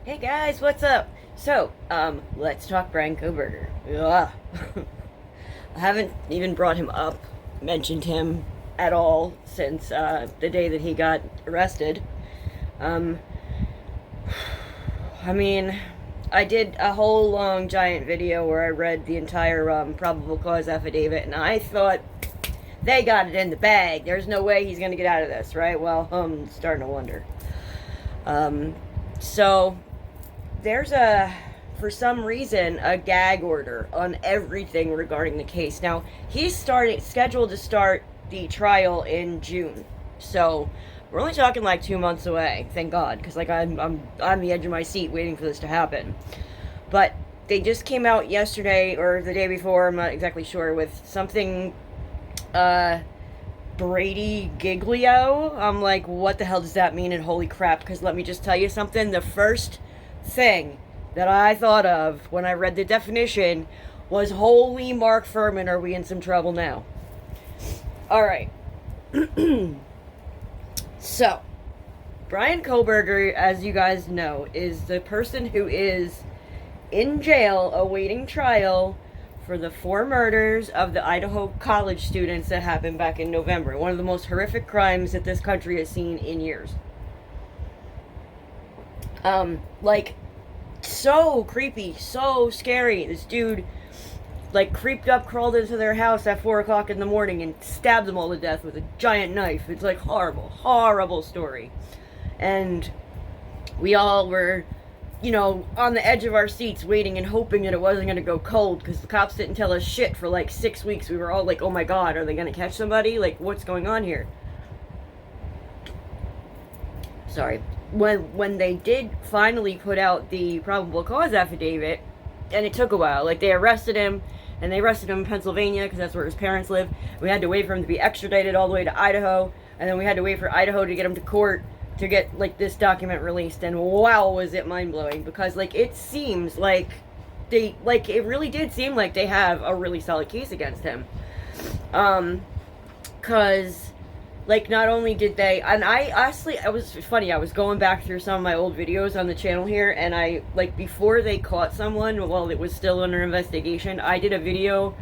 Hey guys, what's up? So, let's talk Bryan Kohberger. Ugh. I haven't even brought him up, mentioned him at all since the day that he got arrested. Um, I mean, I did a whole long giant video where I read the entire probable cause affidavit, and I thought they got it in the bag. There's no way he's gonna get out of this, right? Well, I'm starting to wonder. So there's for some reason, a gag order on everything regarding the case. Now, he's scheduled to start the trial in June. So, we're only talking like 2 months away, thank God, because like I'm on the edge of my seat waiting for this to happen. But they just came out yesterday or the day before, I'm not exactly sure, with something Brady Giglio. I'm like, what the hell does that mean? And holy crap, because let me just tell you something. The first thing that I thought of when I read the definition was, holy Mark Furman, are we in some trouble now? Alright. So, Bryan Kohberger, as you guys know, is the person who is in jail awaiting trial for the 4 murders of the Idaho college students that happened back in November. One of the most horrific crimes that this country has seen in years. Like, so creepy, so scary. This dude, like, creeped up, crawled into their house at 4 o'clock in the morning and stabbed them all to death with a giant knife. It's like horrible, horrible story. And we all were, on the edge of our seats waiting and hoping that it wasn't going to go cold because the cops didn't tell us shit for like 6 weeks. We were all like, oh my God, are they going to catch somebody? Like, what's going on here? Sorry. When they did finally put out the probable cause affidavit, and it took a while, like they arrested him, and they arrested him in Pennsylvania because that's where his parents live. We had to wait for him to be extradited all the way to Idaho, and then we had to wait for Idaho to get him to court to get like this document released. And wow, was it mind-blowing, because like it seems like it really did seem like they have a really solid case against him. Cause like, not only did they, and I honestly, it was funny, I was going back through some of my old videos on the channel here, and I, like, before they caught someone, while it was still under investigation, I did a video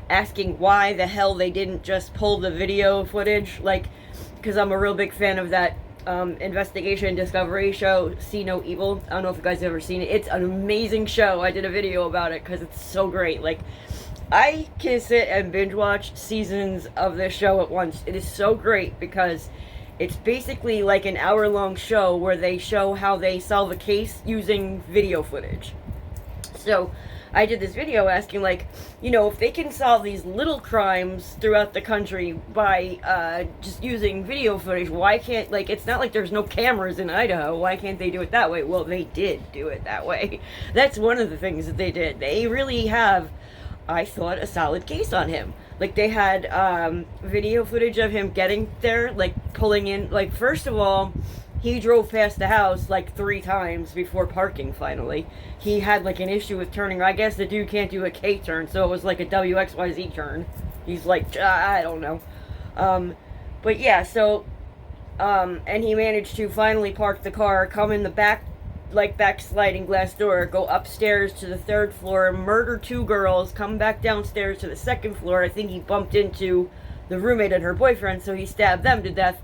asking why the hell they didn't just pull the video footage, like, because I'm a real big fan of that investigation discovery show, See No Evil. I don't know if you guys have ever seen it. It's an amazing show. I did a video about it because it's so great. Like, I can sit and binge watch seasons of this show at once. It is so great because it's basically like an hour-long show where they show how they solve a case using video footage. So I did this video asking, like, if they can solve these little crimes throughout the country by just using video footage, why can't, like, it's not like there's no cameras in Idaho. Why can't they do it that way? Well, they did do it that way. That's one of the things that they did. They really have, I thought, a solid case on him. Like, they had video footage of him getting there, like, pulling in. Like, first of all, he drove past the house like 3 times before parking finally. He had like an issue with turning. I guess the dude can't do a K turn, so it was like a WXYZ turn. He's like, I don't know. But yeah, so, and he managed to finally park the car, come in the back, like back sliding glass door, go upstairs to the 3rd floor, murder 2 girls, come back downstairs to the 2nd floor. I think he bumped into the roommate and her boyfriend, so he stabbed them to death.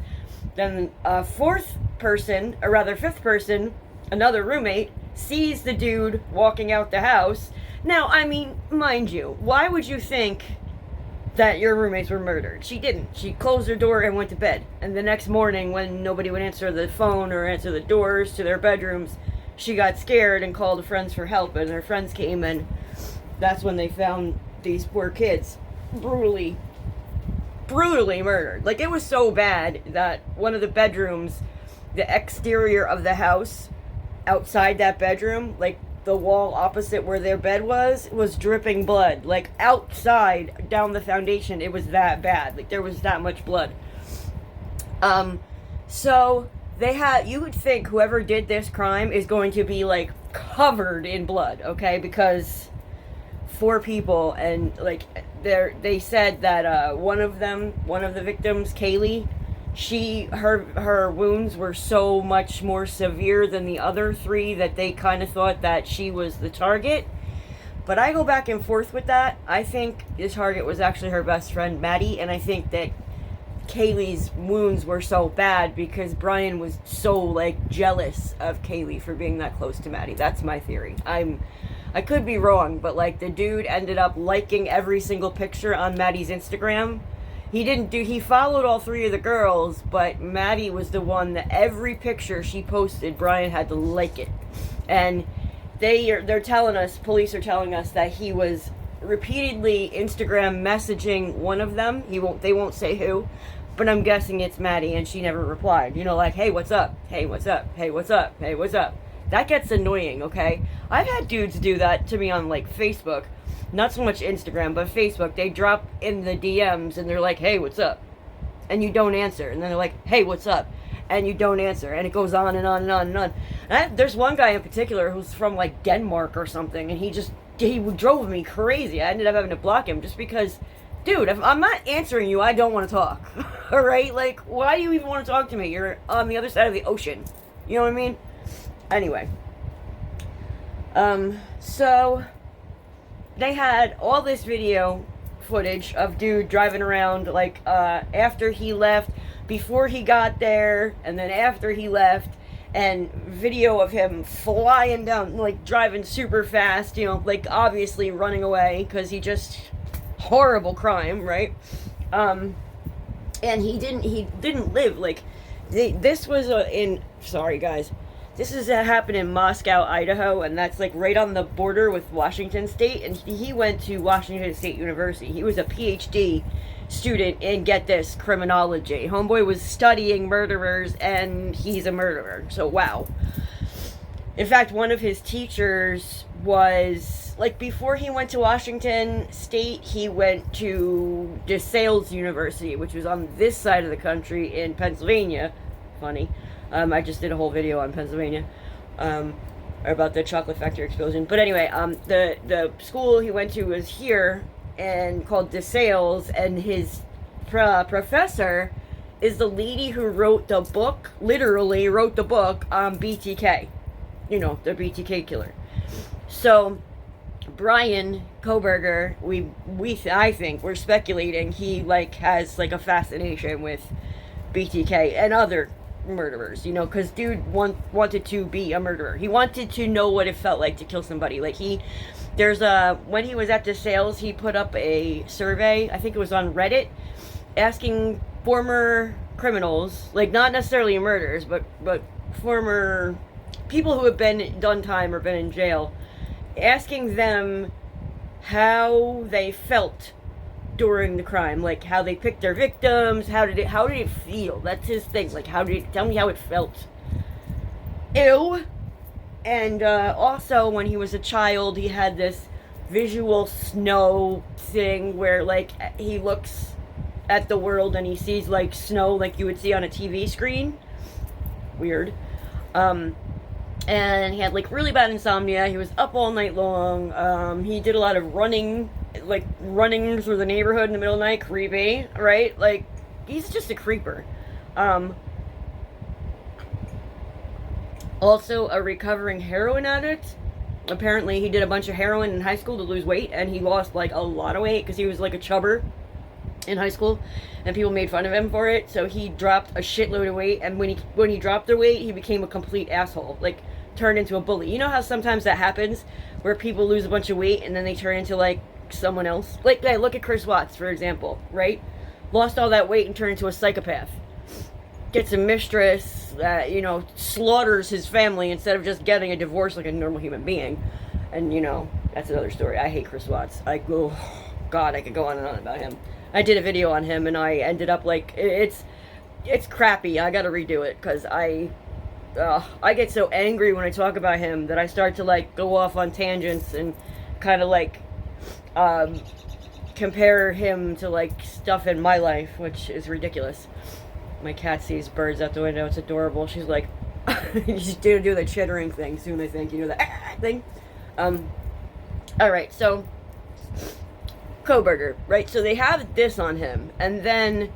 Then a 4th person, or rather 5th person, another roommate, sees the dude walking out the house. Now, I mean, mind you, why would you think that your roommates were murdered? She didn't. She closed her door and went to bed. And the next morning, when nobody would answer the phone or answer the doors to their bedrooms, she got scared and called her friends for help, and their friends came, and that's when they found these poor kids brutally murdered. Like, it was so bad that one of the bedrooms, the exterior of the house, outside that bedroom, like the wall opposite where their bed was dripping blood. Like, outside, down the foundation, it was that bad. Like, there was that much blood. So they had, you would think whoever did this crime is going to be like covered in blood, okay? Because 4 people, and like they said that one of the victims, Kaylee, her wounds were so much more severe than the other three that they kind of thought that she was the target. But I go back and forth with that. I think the target was actually her best friend, Maddie, and I think that Kaylee's wounds were so bad because Bryan was so, like, jealous of Kaylee for being that close to Maddie. That's my theory. I could be wrong, but, like, the dude ended up liking every single picture on Maddie's Instagram. He followed all three of the girls, but Maddie was the one that every picture she posted, Bryan had to like it. And they're telling us, police are telling us that he was repeatedly Instagram messaging one of them. They won't say who, but I'm guessing it's Maddie, and she never replied. You know, like, hey, what's up? Hey, what's up? Hey, what's up? Hey, what's up? That gets annoying, okay? I've had dudes do that to me on, like, Facebook. Not so much Instagram, but Facebook. They drop in the DMs, and they're like, hey, what's up? And you don't answer. And then they're like, hey, what's up? And you don't answer. And it goes on and on and on and on. And there's one guy in particular who's from, like, Denmark or something, and he drove me crazy. I ended up having to block him just because, dude, if I'm not answering you, I don't want to talk. All right? Like, why do you even want to talk to me? You're on the other side of the ocean. You know what I mean? Anyway. So they had all this video footage of dude driving around, like, after he left, before he got there, and then after he left, and video of him flying down, like, driving super fast, you know, like, obviously running away, because he just, horrible crime, right? And he didn't live, like, this was sorry guys, this is happened in Moscow, Idaho, and that's, like, right on the border with Washington State, and he went to Washington State University. He was a PhD student in, get this, criminology. Homeboy was studying murderers, and he's a murderer, so wow. In fact, one of his teachers was, like, before he went to Washington State, he went to DeSales University, which was on this side of the country in Pennsylvania. Funny. I just did a whole video on Pennsylvania, about the chocolate factory explosion. But anyway, the school he went to was here, and called DeSales, and his professor is the lady who wrote the book, literally wrote the book on BTK. You know, the BTK killer. So, Bryan Kohberger, I think, we're speculating, he, like, has, like, a fascination with BTK and other murderers, you know, because dude wanted to be a murderer. He wanted to know what it felt like to kill somebody. Like, when he was at DeSales, he put up a survey, I think it was on Reddit, asking former criminals, like, not necessarily murderers, but former people who have done time or been in jail, asking them how they felt during the crime, like how they picked their victims, how did it feel? That's his thing. Like, tell me how it felt. Ew. And also, when he was a child, he had this visual snow thing where, like, he looks at the world and he sees, like, snow like you would see on a TV screen. Weird. And he had, like, really bad insomnia. He was up all night long. He did a lot of running through the neighborhood in the middle of the night. Creepy, right? Like, he's just a creeper. Also a recovering heroin addict. Apparently he did a bunch of heroin in high school to lose weight, and he lost, like, a lot of weight because he was, like, a chubber in high school, and people made fun of him for it. So he dropped a shitload of weight, and when he dropped the weight, he became a complete asshole. Like, turned into a bully. You know how sometimes that happens, where people lose a bunch of weight and then they turn into, like, someone else? Like, hey, look at Chris Watts, for example, right? Lost all that weight and turned into a psychopath. Gets a mistress that, you know, slaughters his family instead of just getting a divorce like a normal human being. And, you know, that's another story. I hate Chris Watts. God, I could go on and on about him. I did a video on him, and I ended up, like, it's crappy. I gotta redo it, because I get so angry when I talk about him that I start to, like, go off on tangents and kind of, like, compare him to, like, stuff in my life, which is ridiculous. My cat sees birds out the window. It's adorable. She's like, she's gonna do the chittering thing soon, I think. You know, that thing. Alright, so Kohberger, right? So they have this on him, and then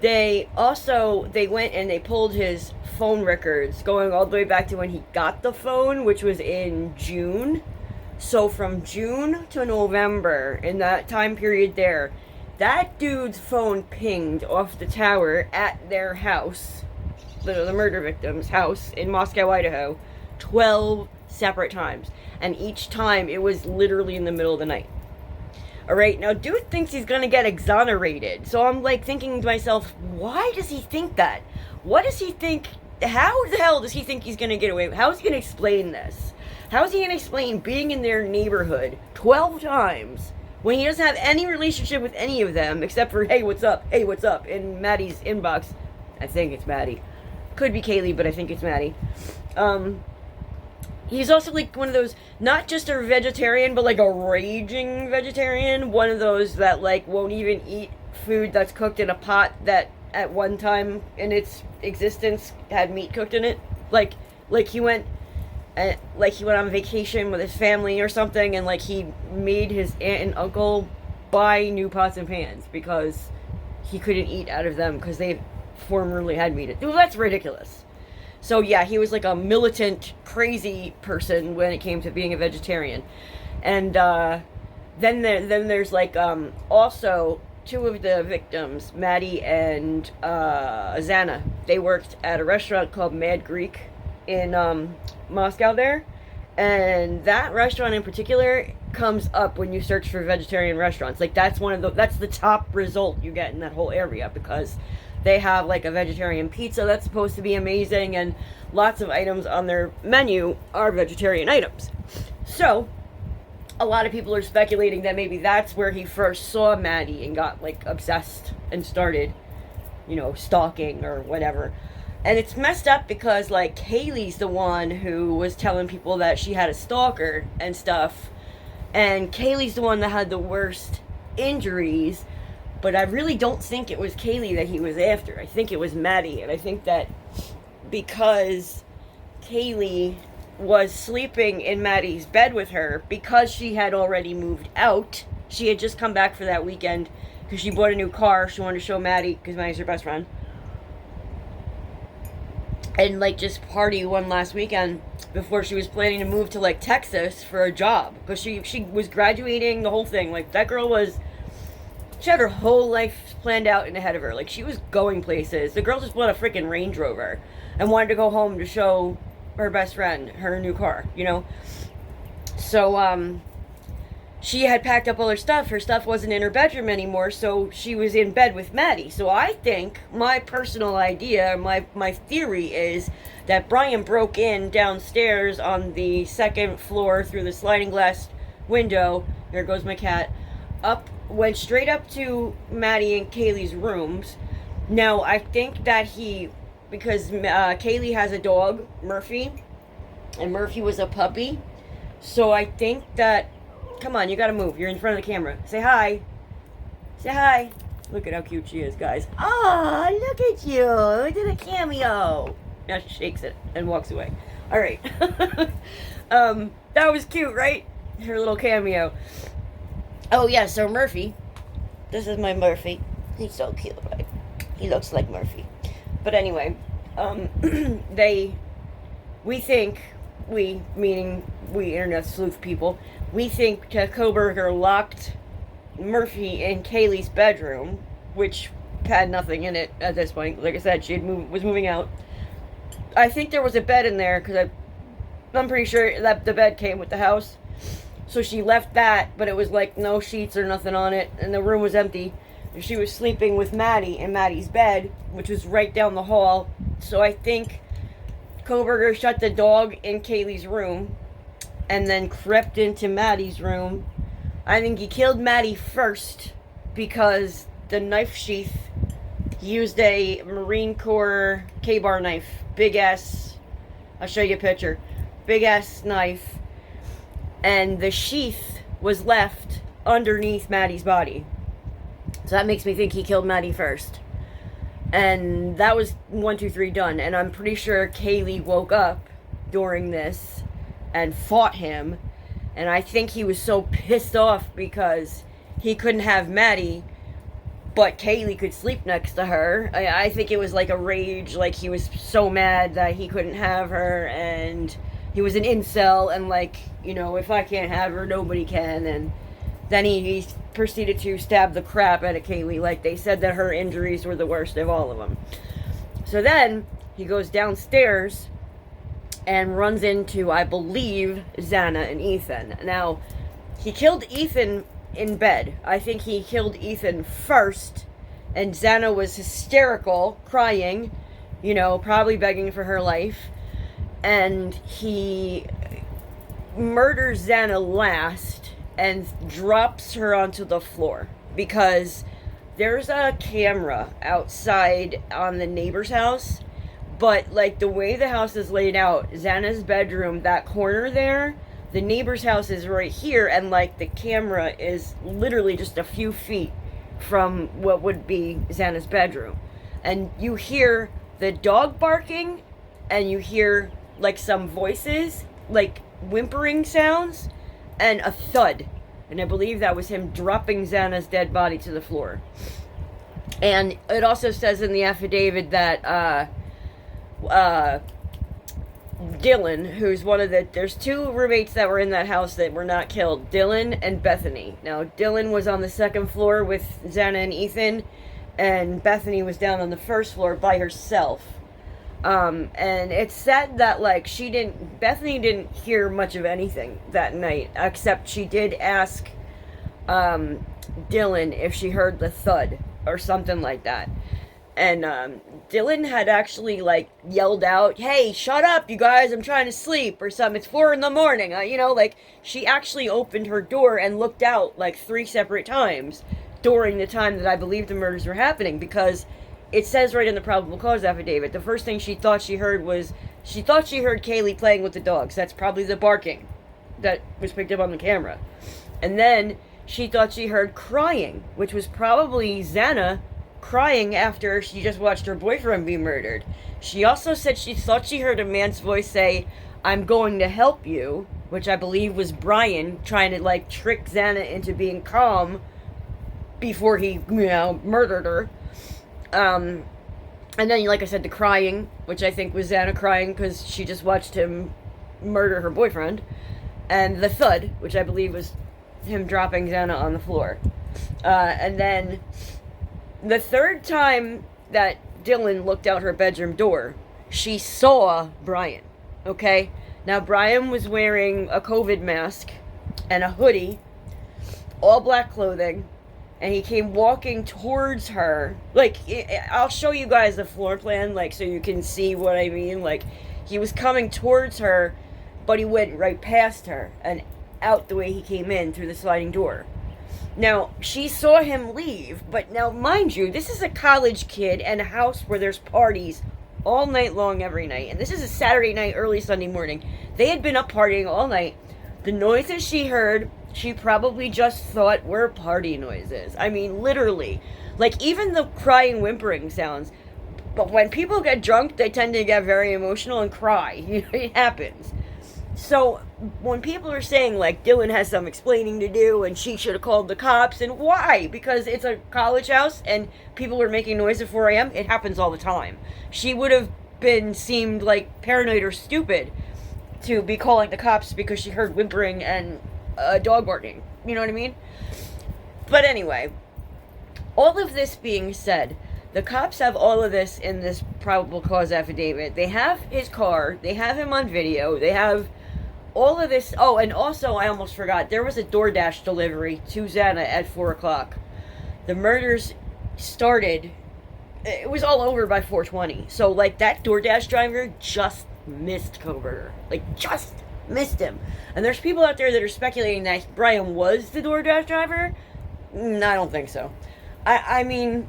They went and they pulled his phone records going all the way back to when he got the phone, which was in June. So from June to November, in that time period there, that dude's phone pinged off the tower at their house, the murder victim's house in Moscow, Idaho, 12 separate times. And each time it was literally in the middle of the night. Alright, now dude thinks he's gonna get exonerated. So I'm like thinking to myself, why does he think that? What does he think? How the hell does he think he's gonna get away with? How is he gonna explain this? How is he gonna explain being in their neighborhood 12 times when he doesn't have any relationship with any of them except for, hey, what's up? Hey, what's up? In Maddie's inbox. I think it's Maddie. Could be Kaylee, but I think it's Maddie. He's also like one of those, not just a vegetarian, but like a raging vegetarian. One of those that like won't even eat food that's cooked in a pot that at one time in its existence had meat cooked in it. Like he went on vacation with his family or something, and like he made his aunt and uncle buy new pots and pans because he couldn't eat out of them because they formerly had meat. Well, that's ridiculous. So yeah, he was like a militant, crazy person when it came to being a vegetarian. And then there's like also two of the victims, Maddie and Zana. They worked at a restaurant called Mad Greek in Moscow there. And that restaurant in particular comes up when you search for vegetarian restaurants. Like that's the top result you get in that whole area, because they have like a vegetarian pizza that's supposed to be amazing, and lots of items on their menu are vegetarian items. So a lot of people are speculating that maybe that's where he first saw Maddie and got like obsessed and started, stalking or whatever. And it's messed up because like Kaylee's the one who was telling people that she had a stalker and stuff, and Kaylee's the one that had the worst injuries. But I really don't think it was Kaylee that he was after. I think it was Maddie. And I think that because Kaylee was sleeping in Maddie's bed with her, because she had already moved out, she had just come back for that weekend because she bought a new car. She wanted to show Maddie, because Maddie's her best friend, and like just party one last weekend before she was planning to move to like Texas for a job, because she was graduating, the whole thing. Like that girl she had her whole life planned out and ahead of her. Like, she was going places. The girl just bought a freaking Range Rover and wanted to go home to show her best friend her new car, So, she had packed up all her stuff. Her stuff wasn't in her bedroom anymore, so she was in bed with Maddie. So I think, my personal idea, my theory is that Bryan broke in downstairs on the second floor through the sliding glass window. There goes my cat. Went straight up to Maddie and Kaylee's rooms. Now, I think that because Kaylee has a dog, Murphy, and Murphy was a puppy, so I think that, come on, you gotta move, you're in front of the camera, say hi, look at how cute she is, guys. Oh, look at you, I did a cameo. Now she shakes it and walks away. Alright. That was cute, right? Her little cameo. Oh yeah, so Murphy, this is my Murphy. He's so cute, right? He looks like Murphy. But anyway, meaning we internet sleuth people, we think Kohberger locked Murphy in Kaylee's bedroom, which had nothing in it at this point. Like I said, she was moving out. I think there was a bed in there, because I'm pretty sure that the bed came with the house. So she left that, but it was like no sheets or nothing on it, and the room was empty. And she was sleeping with Maddie in Maddie's bed, which was right down the hall. So I think Kohberger shut the dog in Kaylee's room and then crept into Maddie's room. I think he killed Maddie first because the knife sheath, he used a Marine Corps K-bar knife. Big ass, I'll show you a picture. Big ass knife. And the sheath was left underneath Maddie's body. So that makes me think he killed Maddie first. And that was 1, 2, 3 done. And I'm pretty sure Kaylee woke up during this and fought him. And I think he was so pissed off because he couldn't have Maddie but Kaylee could sleep next to her. I think it was like a rage, like he was so mad that he couldn't have her, and he was an incel, and like, you know, if I can't have her, nobody can. And then he proceeded to stab the crap out of Kaylee. Like, they said that her injuries were the worst of all of them. So then he goes downstairs and runs into, I believe, Xana and Ethan. Now, he killed Ethan in bed. I think he killed Ethan first, and Xana was hysterical, crying, you know, probably begging for her life. And he murders Xana last and drops her onto the floor because there's a camera outside on the neighbor's house, but like the way the house is laid out, Xana's bedroom, that corner there, the neighbor's house is right here, and like the camera is literally just a few feet from what would be Xana's bedroom. And you hear the dog barking, and you hear like some voices, like whimpering sounds, and a thud. And I believe that was him dropping Xana's dead body to the floor. And it also says in the affidavit that Dylan, who's one of the... There's two roommates that were in that house that were not killed. Dylan and Bethany. Now, Dylan was on the second floor with Xana and Ethan, and Bethany was down on the first floor by herself. And it's said that, like, Bethany didn't hear much of anything that night, except she did ask, Dylan if she heard the thud, or something like that. And, Dylan had actually, like, yelled out, "Hey, shut up, you guys, I'm trying to sleep," or something. It's 4 a.m, you know, like, she actually opened her door and looked out, like, 3 separate times during the time that I believe the murders were happening, because it says right in the probable cause affidavit, the first thing she thought she heard was, she thought she heard Kaylee playing with the dogs. That's probably the barking that was picked up on the camera. And then she thought she heard crying, which was probably Xana crying after she just watched her boyfriend be murdered. She also said she thought she heard a man's voice say, "I'm going to help you," which I believe was Bryan trying to, like, trick Xana into being calm before he, you know, murdered her. And then, like I said, the crying, which I think was Xana crying because she just watched him murder her boyfriend. And the thud, which I believe was him dropping Xana on the floor. And then the third time that Dylan looked out her bedroom door, she saw Bryan. Okay? Now, Bryan was wearing a COVID mask and a hoodie, all black clothing, and he came walking towards her. Like, I'll show you guys the floor plan, like, so you can see what I mean. Like, he was coming towards her, but he went right past her and out the way he came in through the sliding door. Now, she saw him leave, but now, mind you, this is a college kid and a house where there's parties all night long every night. And this is a Saturday night, early Sunday morning. They had been up partying all night. The noises she heard, she probably just thought were party noises. I mean, literally. Like, even the crying, whimpering sounds. But when people get drunk, they tend to get very emotional and cry. You know, it happens. So, when people are saying, like, Dylan has some explaining to do and she should have called the cops, and why? Because it's a college house and people were making noise at 4 a.m., it happens all the time. She would have seemed like paranoid or stupid to be calling the cops because she heard whimpering and dog barking. You know what I mean? But anyway, all of this being said, the cops have all of this in this probable cause affidavit. They have his car. They have him on video. They have all of this. Oh, and also, I almost forgot, there was a DoorDash delivery to Xana at 4 o'clock. The murders started, it was all over by 4:20. So, like, that DoorDash driver just missed Kohberger. Like, just missed him. And there's people out there that are speculating that Bryan was the DoorDash driver. I don't think so. I mean,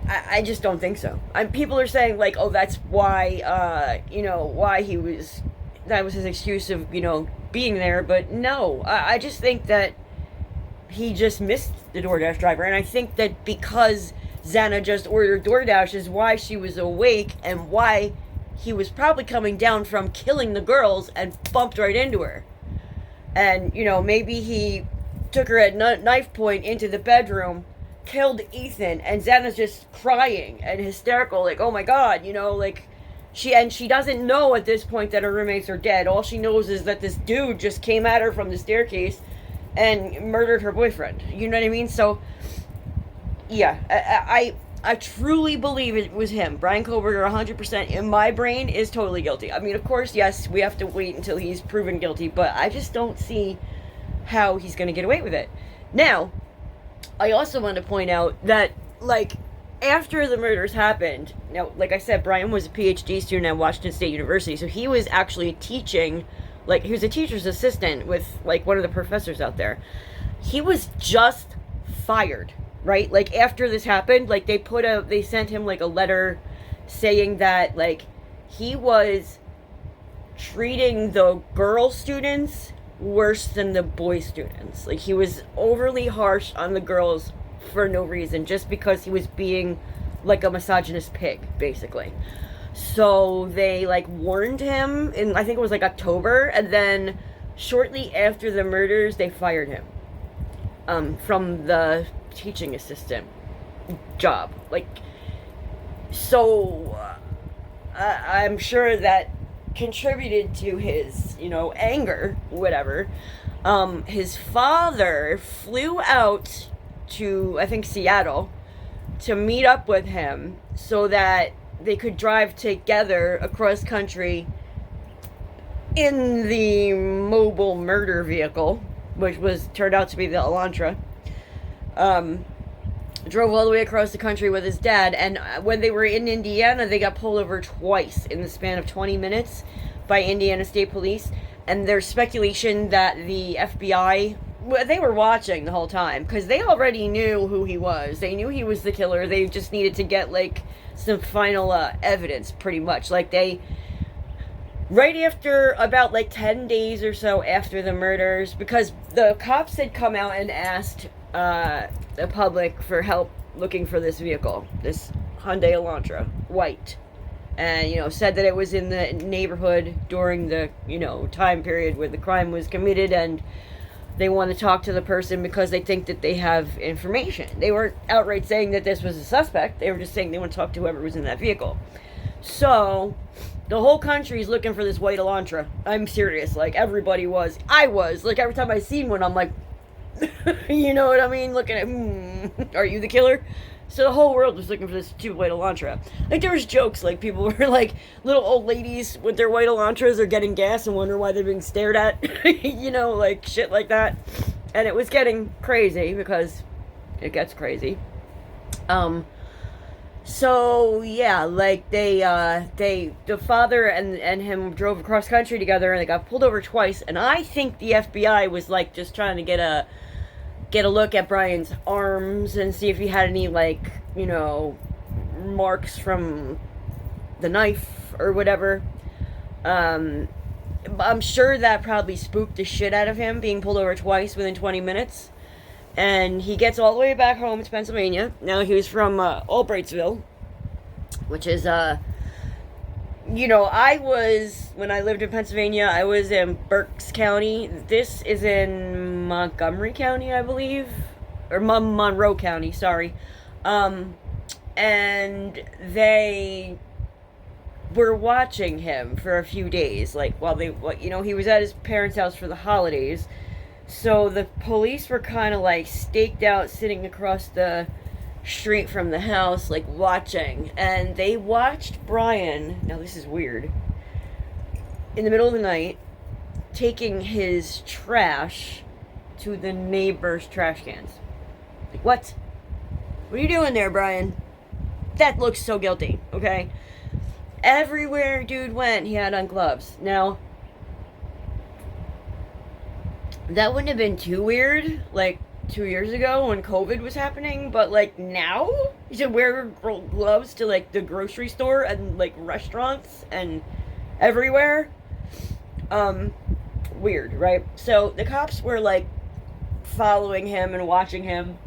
I just don't think so. People are saying, like, oh, that's why, you know, why he was, that was his excuse of, you know, being there. But no, I just think that he just missed the DoorDash driver. And I think that because Xana just ordered DoorDash is why she was awake and why he was probably coming down from killing the girls and bumped right into her. And, you know, maybe he took her at knife point into the bedroom, killed Ethan, and Xana's just crying and hysterical, like, oh my god, you know, like, she doesn't know at this point that her roommates are dead. All she knows is that this dude just came at her from the staircase and murdered her boyfriend. You know what I mean? So, yeah, I truly believe it was him. Bryan Kohberger, 100% in my brain, is totally guilty. I mean, of course, yes, we have to wait until he's proven guilty, but I just don't see how he's going to get away with it. Now, I also want to point out that, like, after the murders happened, now, like I said, Bryan was a PhD student at Washington State University, so he was actually teaching, like, he was a teacher's assistant with, like, one of the professors out there. He was just fired, right? Like, after this happened, like, they sent him, like, a letter saying that, like, he was treating the girl students worse than the boy students. Like, he was overly harsh on the girls for no reason, just because he was being like a misogynist pig, basically. So they, like, warned him in, I think it was like October, and then shortly after the murders, they fired him from the teaching assistant job. Like, so I'm sure that contributed to his, you know, anger, whatever. His father flew out to, I think, Seattle to meet up with him so that they could drive together across country in the mobile murder vehicle, which turned out to be the Elantra. Drove all the way across the country with his dad, and when they were in Indiana, they got pulled over twice in the span of 20 minutes by Indiana State Police, and there's speculation that the FBI, they were watching the whole time, because they already knew who he was. They knew he was the killer. They just needed to get, like, some final evidence, pretty much. Like, right after, about, like, 10 days or so after the murders, because the cops had come out and asked the public for help looking for this vehicle, this Hyundai Elantra, white, and, you know, said that it was in the neighborhood during the, you know, time period where the crime was committed, and they want to talk to the person because they think that they have information. They weren't outright saying that this was a suspect. They were just saying they want to talk to whoever was in that vehicle. So the whole country's looking for this white Elantra. I'm serious. Like, everybody was. I was. Like, every time I seen one, I'm like, you know what I mean? Looking at, are you the killer? So the whole world was looking for this stupid white Elantra. Like, there was jokes, like, people were, like, little old ladies with their white Elantras are getting gas and wonder why they're being stared at. You know, like, shit like that. And it was getting crazy, because it gets crazy. So, yeah, like, the father and him drove across country together, and they got pulled over twice, and I think the FBI was, like, just trying to get a look at Bryan's arms and see if he had any, like, you know, marks from the knife or whatever. I'm sure that probably spooked the shit out of him, being pulled over twice within 20 minutes. And he gets all the way back home to Pennsylvania. Now, he was from Albrightsville, which is, you know, when I lived in Pennsylvania, I was in Berks County. This is in Montgomery County, I believe. Or Monroe County, sorry. And they were watching him for a few days. Like, while you know, he was at his parents' house for the holidays. So the police were kind of, like, staked out, sitting across the street from the house, like, watching. And they watched Bryan, now this is weird, in the middle of the night, taking his trash to the neighbor's trash cans. Like, what? What are you doing there, Bryan? That looks so guilty, okay? Everywhere dude went, he had on gloves. Now, that wouldn't have been too weird, like, 2 years ago when COVID was happening, but, like, now? You should wear gloves to, like, the grocery store and, like, restaurants and everywhere? Weird, right? So, the cops were, like, following him and watching him,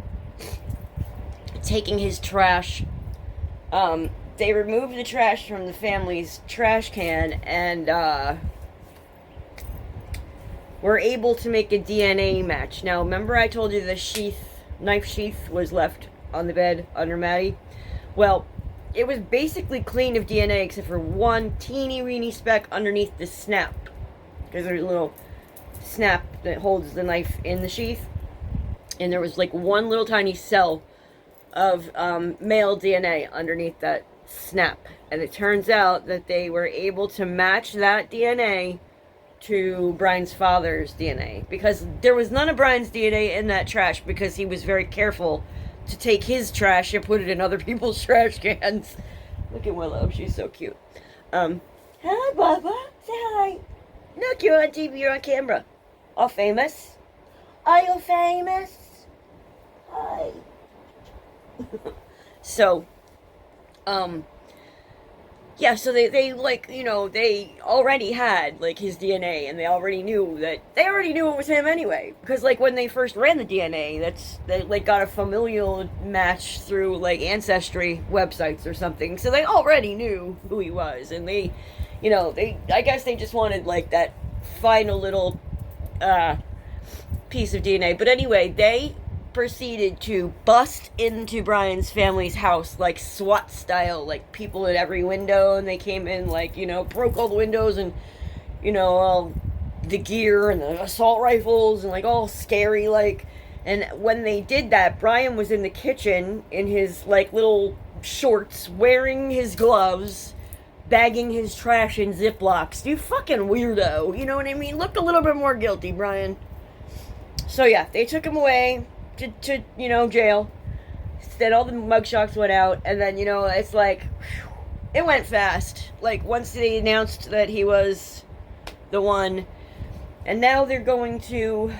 taking his trash. They removed the trash from the family's trash can, and, were able to make a DNA match. Now, remember I told you the knife sheath was left on the bed under Maddie? Well, it was basically clean of DNA except for one teeny weeny speck underneath the snap. Because there's a little snap that holds the knife in the sheath. And there was like one little tiny cell of male DNA underneath that snap. And it turns out that they were able to match that DNA to Bryan's father's DNA. Because there was none of Bryan's DNA in that trash because he was very careful to take his trash and put it in other people's trash cans. Look at Willow, she's so cute. Hi, Baba. Say hi. Look, you're on TV, you're on camera. All famous? Are you famous? Hi. So, yeah, so they like, you know, they already had, like, his DNA, and they already knew it was him anyway. Because, like, when they first ran the DNA, they, like, got a familial match through, like, ancestry websites or something. So they already knew who he was, and they, you know, I guess they just wanted, like, that final little, piece of DNA. But anyway, they proceeded to bust into Bryan's family's house like SWAT style, like people at every window, and they came in, like, you know, broke all the windows, and, you know, all the gear and the assault rifles, and like all scary, like. And when they did that, Bryan was in the kitchen in his like little shorts, wearing his gloves, bagging his trash in Ziplocs. You fucking weirdo, you know what I mean? Looked a little bit more guilty, Bryan. So yeah, they took him away to you know, jail. Then all the mugshots went out, and then, you know, it's like, whew, it went fast. Like, once they announced that he was the one, and now they're going to,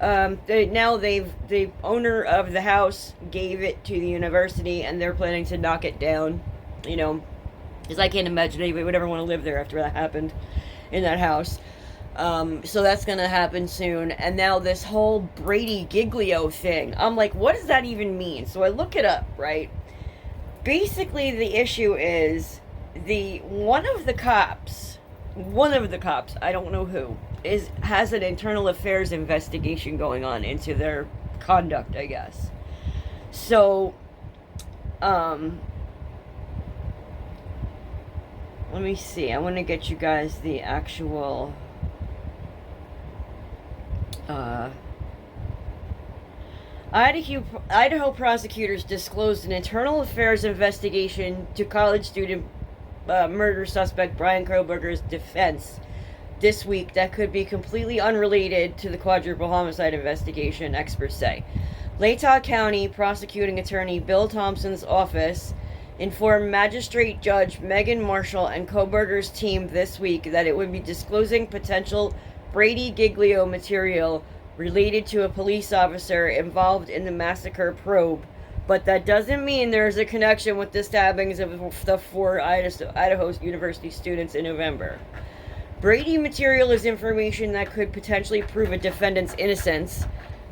the owner of the house gave it to the university, and they're planning to knock it down, you know, because I can't imagine anybody would ever want to live there after that happened in that house. So that's gonna happen soon. And now this whole Brady Giglio thing, I'm like, what does that even mean? So I look it up, right? Basically, the issue is one of the cops, I don't know who, has an internal affairs investigation going on into their conduct, I guess. So, let me see. I want to get you guys the actual Idaho prosecutors disclosed an internal affairs investigation to college student murder suspect Bryan Kohberger's defense this week that could be completely unrelated to the quadruple homicide investigation, experts say. Latah County prosecuting attorney Bill Thompson's office informed Magistrate Judge Megan Marshall and Kohberger's team this week that it would be disclosing potential Brady Giglio material related to a police officer involved in the massacre probe, but that doesn't mean there's a connection with the stabbings of the 4 Idaho University students in November. Brady material is information that could potentially prove a defendant's innocence,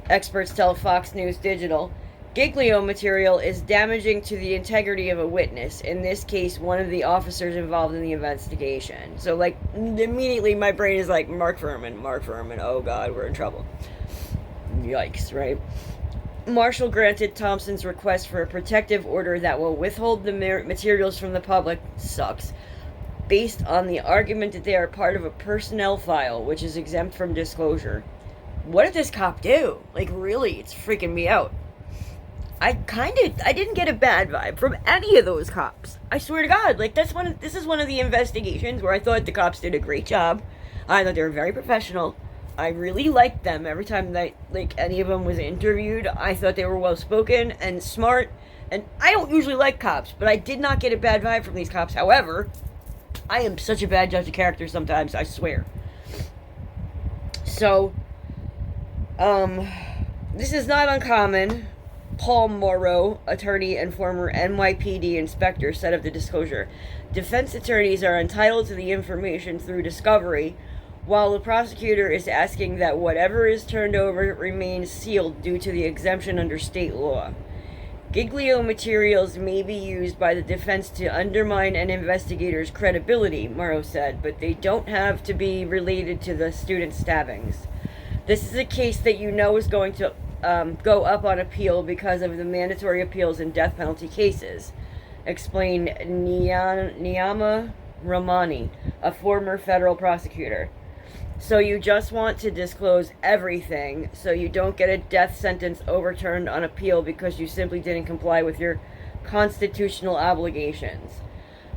experts tell Fox News Digital. Giglio material is damaging to the integrity of a witness, in this case, one of the officers involved in the investigation. So, like, immediately my brain is like, Mark Furman, oh God, we're in trouble. Yikes, right? Marshall granted Thompson's request for a protective order that will withhold the materials from the public, sucks, based on the argument that they are part of a personnel file, which is exempt from disclosure. What did this cop do? Like, really, it's freaking me out. I didn't get a bad vibe from any of those cops. I swear to God, like, this is one of the investigations where I thought the cops did a great job. I thought they were very professional. I really liked them. Every time that, like, any of them was interviewed, I thought they were well-spoken and smart. And I don't usually like cops, but I did not get a bad vibe from these cops. However, I am such a bad judge of character sometimes, I swear. So, this is not uncommon. Paul Morrow, attorney and former NYPD inspector, said of the disclosure, defense attorneys are entitled to the information through discovery, while the prosecutor is asking that whatever is turned over remains sealed due to the exemption under state law. Giglio materials may be used by the defense to undermine an investigator's credibility, Morrow said, but they don't have to be related to the student stabbings. This is a case that you know is going to go up on appeal because of the mandatory appeals in death penalty cases, explained Niyama Ramani, a former federal prosecutor. So you just want to disclose everything so you don't get a death sentence overturned on appeal because you simply didn't comply with your constitutional obligations.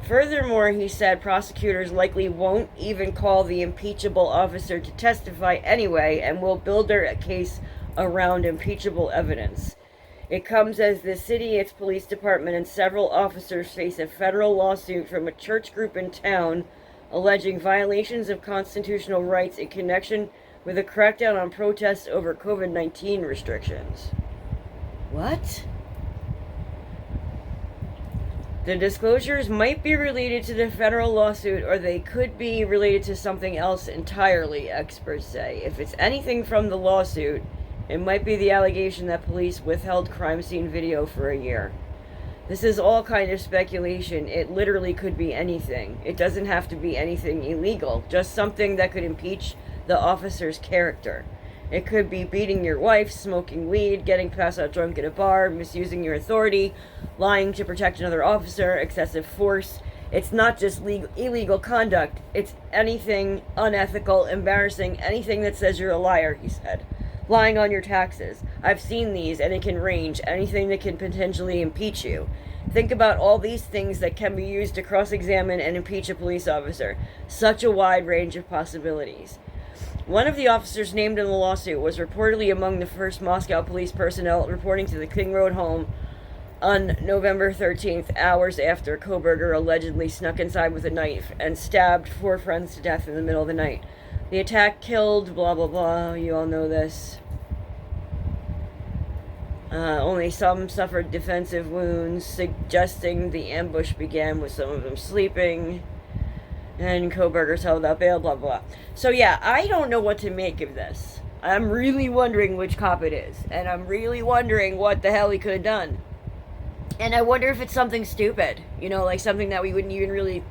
Furthermore, he said prosecutors likely won't even call the impeachable officer to testify anyway and will build their case around impeachable evidence. It comes as the city, its police department, and several officers face a federal lawsuit from a church group in town alleging violations of constitutional rights in connection with a crackdown on protests over COVID-19 restrictions. What? The disclosures might be related to the federal lawsuit, or they could be related to something else entirely, experts say. If it's anything from the lawsuit, it might be the allegation that police withheld crime scene video for a year. This is all kind of speculation. It literally could be anything. It doesn't have to be anything illegal, just something that could impeach the officer's character. It could be beating your wife, smoking weed, getting passed out drunk at a bar, misusing your authority, lying to protect another officer, excessive force. It's not just illegal conduct. It's anything unethical, embarrassing, anything that says you're a liar, he said. Lying on your taxes. I've seen these, and it can range. Anything that can potentially impeach you. Think about all these things that can be used to cross-examine and impeach a police officer. Such a wide range of possibilities. One of the officers named in the lawsuit was reportedly among the first Moscow police personnel reporting to the King Road home on November 13th, hours after Kohberger allegedly snuck inside with a knife and stabbed 4 friends to death in the middle of the night. The attack killed, blah, blah, blah. You all know this. Only some suffered defensive wounds, suggesting the ambush began with some of them sleeping. And Kohberger's held up bail, blah, blah. So yeah, I don't know what to make of this. I'm really wondering which cop it is. And I'm really wondering what the hell he could have done. And I wonder if it's something stupid. You know, like something that we wouldn't even really,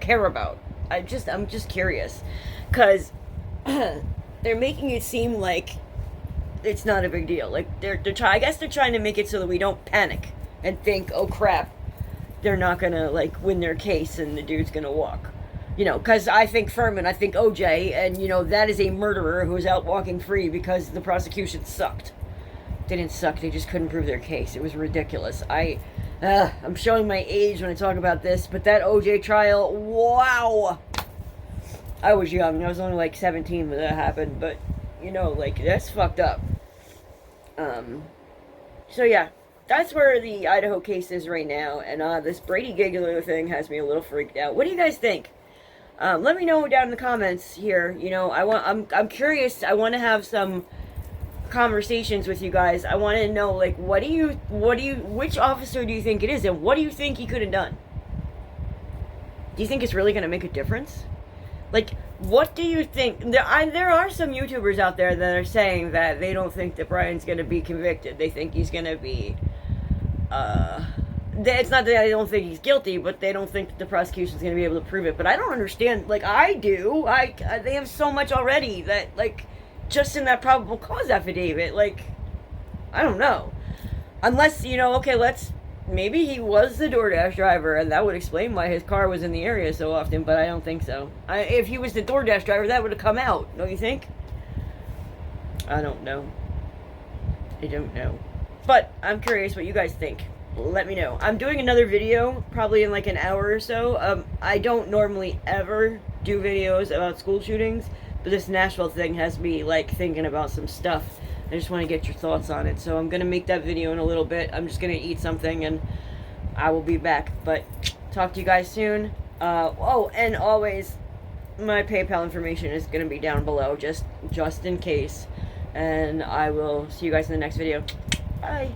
care about. I'm just curious. Because they're making it seem like it's not a big deal. Like, I guess they're trying to make it so that we don't panic and think, oh crap, they're not gonna, win their case and the dude's gonna walk. Because I think Furman, I think OJ, and, that is a murderer who was out walking free because the prosecution sucked. They didn't suck, they just couldn't prove their case. It was ridiculous. I'm showing my age when I talk about this, but that OJ trial, wow! I was young, I was only 17 when that happened, but, that's fucked up. So yeah, that's where the Idaho case is right now, and this Brady Giglio thing has me a little freaked out. What do you guys think? Let me know down in the comments here. I'm curious. I want to have some conversations with you guys. I want to know, which officer do you think it is, and what do you think he could have done? Do you think it's really going to make a difference? What do you think? There are some YouTubers out there that are saying that they don't think that Bryan's going to be convicted. They think he's going to be, it's not that they don't think he's guilty, but they don't think that the prosecution's going to be able to prove it. But I don't understand. I do. They have so much already that, just in that probable cause affidavit, I don't know. Unless, okay, maybe he was the DoorDash driver, and that would explain why his car was in the area so often, but I don't think so. If he was the DoorDash driver, that would have come out, don't you think? I don't know. I don't know. But I'm curious what you guys think. Let me know. I'm doing another video, probably in an hour or so. I don't normally ever do videos about school shootings, but this Nashville thing has me, thinking about some stuff. I just want to get your thoughts on it. So I'm going to make that video in a little bit. I'm just going to eat something and I will be back. But talk to you guys soon. And always, my PayPal information is going to be down below just in case. And I will see you guys in the next video. Bye.